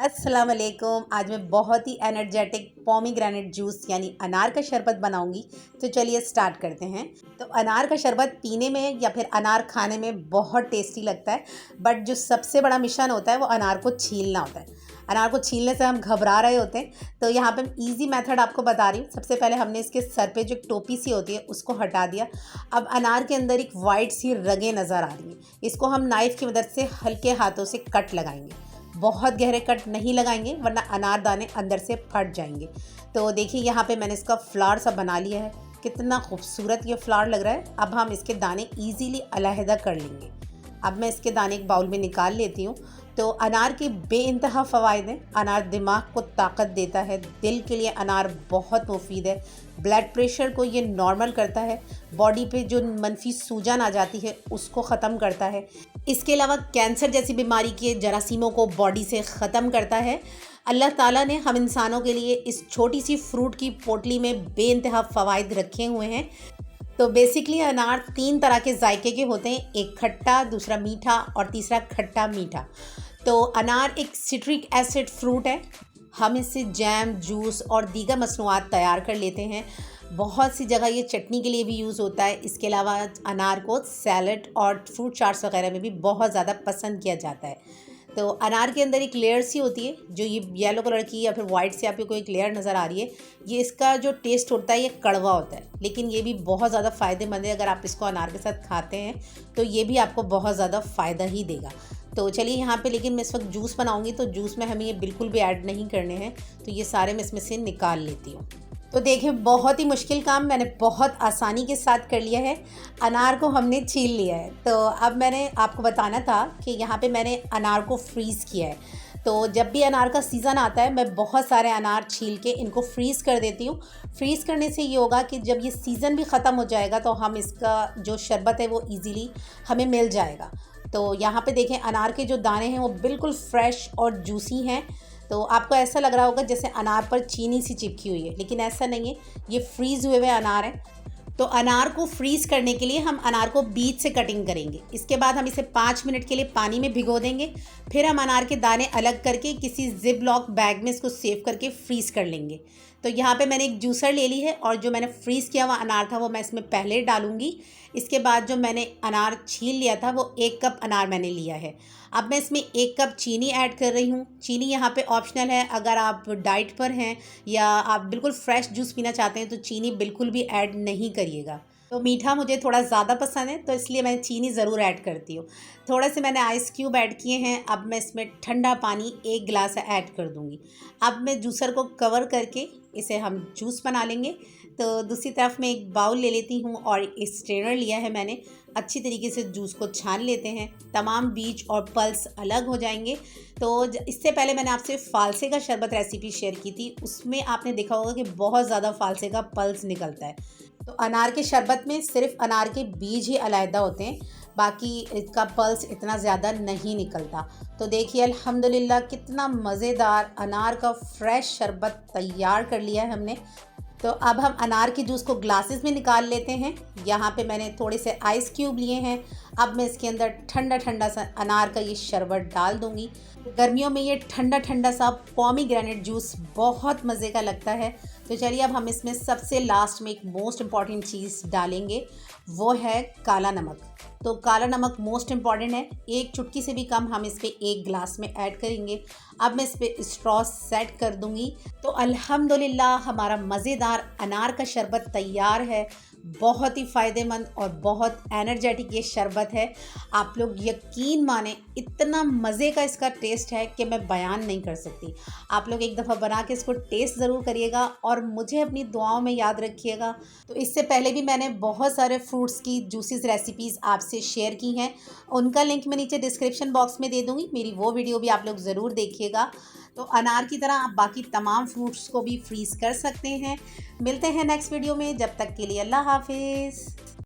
अस्सलाम वालेकुम। आज मैं बहुत ही एनर्जेटिक पोमीग्रेनेट जूस यानी अनार का शरबत बनाऊंगी। तो चलिए स्टार्ट करते हैं। तो अनार का शरबत पीने में या फिर अनार खाने में बहुत टेस्टी लगता है, बट जो सबसे बड़ा मिशन होता है वो अनार को छीलना होता है। अनार को छीलने से हम घबरा रहे होते हैं, तो यहाँ पे इजी मेथड आपको बता रही हूँ। सबसे पहले हमने इसके सर पे जो एक टोपी सी होती है उसको हटा दिया। अब अनार के अंदर एक वाइट सी रगें नज़र आ रही हैं, इसको हम नाइफ़ की मदद से हल्के हाथों से कट लगाएंगे। बहुत गहरे कट नहीं लगाएंगे वरना अनार दाने अंदर से फट जाएंगे। तो देखिए यहाँ पे मैंने इसका फ्लावर सा बना लिया है, कितना खूबसूरत ये फ्लावर लग रहा है। अब हम इसके दाने इजीली अलहदा कर लेंगे। अब मैं इसके दाने एक बाउल में निकाल लेती हूँ। तो अनार के बेइंतहा फ़वाइद हैं। अनार दिमाग को ताकत देता है, दिल के लिए अनार बहुत मुफीद है, ब्लड प्रेशर को ये नॉर्मल करता है, बॉडी पे जो मनफी सूजन आ जाती है उसको ख़त्म करता है। इसके अलावा कैंसर जैसी बीमारी के जरासीमों को बॉडी से ख़त्म करता है। अल्लाह ताला ने हम इंसानों के लिए इस छोटी सी फ्रूट की पोटली में बेइंतहा फ़वाइद रखे हुए हैं। तो बेसिकली अनार 3 तरह के जायके के होते हैं, एक खट्टा, दूसरा मीठा और तीसरा खट्टा मीठा। तो अनार एक सिट्रिक एसिड फ्रूट है। हम इससे जैम, जूस और दीगर मसनूआत तैयार कर लेते हैं। बहुत सी जगह ये चटनी के लिए भी यूज़ होता है। इसके अलावा अनार को सैलड और फ्रूट चाट्स वगैरह में भी बहुत ज़्यादा पसंद किया जाता है। तो अनार के अंदर एक लेयर सी होती है, जो ये येलो कलर की या फिर वाइट से आपको एक लेयर नज़र आ रही है, ये इसका जो टेस्ट होता है ये कड़वा होता है, लेकिन ये भी बहुत ज़्यादा फ़ायदेमंद है। अगर आप इसको अनार के साथ खाते हैं तो ये भी आपको बहुत ज़्यादा फ़ायदा ही देगा। तो चलिए यहाँ पे, लेकिन मैं इस वक्त जूस बनाऊँगी तो जूस में हमें ये बिल्कुल भी ऐड नहीं करने हैं, तो ये सारे मैं इसमें से निकाल लेती हूँ। तो देखिए, बहुत ही मुश्किल काम मैंने बहुत आसानी के साथ कर लिया है। अनार को हमने छील लिया है। तो अब मैंने आपको बताना था कि यहाँ पे मैंने अनार को फ्रीज़ किया है। तो जब भी अनार का सीज़न आता है मैं बहुत सारे अनार छील के इनको फ्रीज़ कर देती हूँ। फ्रीज़ करने से ये होगा कि जब ये सीज़न भी ख़त्म हो जाएगा तो हम इसका जो शरबत है वो ईज़िली हमें मिल जाएगा। तो यहाँ पे देखें, अनार के जो दाने हैं वो बिल्कुल फ्रेश और जूसी हैं। तो आपको ऐसा लग रहा होगा जैसे अनार पर चीनी सी चिपकी हुई है, लेकिन ऐसा नहीं है, ये फ्रीज़ हुए हुए अनार हैं। तो अनार को फ्रीज़ करने के लिए हम अनार को बीच से कटिंग करेंगे। इसके बाद हम इसे 5 मिनट के लिए पानी में भिगो देंगे। फिर हम अनार के दाने अलग करके किसी जिप लॉक बैग में इसको सेव करके फ्रीज़ कर लेंगे। तो यहाँ पे मैंने एक जूसर ले ली है और जो मैंने फ्रीज़ किया हुआ अनार था वो मैं इसमें पहले डालूँगी। इसके बाद जो मैंने अनार छील लिया था वो 1 कप अनार मैंने लिया है। अब मैं इसमें 1 कप चीनी ऐड कर रही हूँ। चीनी यहाँ पे ऑप्शनल है, अगर आप डाइट पर हैं या आप बिल्कुल फ्रेश जूस पीना चाहते हैं तो चीनी बिल्कुल भी ऐड नहीं करिएगा। तो मीठा मुझे थोड़ा ज़्यादा पसंद है तो इसलिए मैं चीनी ज़रूर ऐड करती हूँ। थोड़े से मैंने आइस क्यूब ऐड किए हैं। अब मैं इसमें ठंडा पानी 1 गिलास ऐड कर दूँगी। अब मैं जूसर को कवर करके इसे हम जूस बना लेंगे। तो दूसरी तरफ मैं एक बाउल ले लेती हूँ और एक स्ट्रेनर लिया है मैंने। अच्छी तरीके से जूस को छान लेते हैं, तमाम बीज और पल्स अलग हो जाएंगे। तो इससे पहले मैंने आपसे फ़ालसे का शरबत रेसिपी शेयर की थी, उसमें आपने देखा होगा कि बहुत ज़्यादा फ़ालसे का पल्स निकलता है। तो अनार के शरबत में सिर्फ अनार के बीज ही अलहदा होते हैं, बाकी इसका पल्स इतना ज़्यादा नहीं निकलता। तो देखिए, अल्हम्दुलिल्लाह कितना मज़ेदार अनार का फ्रेश शरबत तैयार कर लिया है हमने। तो अब हम अनार के जूस को ग्लासेस में निकाल लेते हैं। यहाँ पे मैंने थोड़े से आइस क्यूब लिए हैं। अब मैं इसके अंदर ठंडा ठंडा सा अनार का ये शरबत डाल दूँगी। गर्मियों में ये ठंडा ठंडा सा पोमीग्रेनेट जूस बहुत मज़े का लगता है। तो चलिए, अब हम इसमें सबसे लास्ट में एक मोस्ट इम्पॉर्टेंट चीज़ डालेंगे, वो है काला नमक। तो काला नमक मोस्ट इम्पॉर्टेंट है। 1 चुटकी से भी कम हम इस पर 1 गिलास में ऐड करेंगे। अब मैं इस पर स्ट्रॉ सेट कर दूंगी। तो अल्हम्दुलिल्लाह हमारा मज़ेदार अनार का शरबत तैयार है। बहुत ही फ़ायदेमंद और बहुत एनर्जेटिक ये शरबत है। आप लोग यकीन माने, इतना मज़े का इसका टेस्ट है कि मैं बयान नहीं कर सकती। आप लोग एक दफ़ा बना के इसको टेस्ट ज़रूर करिएगा और मुझे अपनी दुआओं में याद रखिएगा। तो इससे पहले भी मैंने बहुत सारे फ्रूट्स की जूसेस रेसिपीज़ आपसे शेयर की हैं, उनका लिंक मैं नीचे डिस्क्रिप्शन बॉक्स में दे दूँगी। मेरी वो वीडियो भी आप लोग ज़रूर देखिएगा। तो अनार की तरह आप बाकी तमाम फ्रूट्स को भी फ्रीज़ कर सकते हैं। मिलते हैं नेक्स्ट वीडियो में, जब तक के लिए अल्लाह हाफिज़।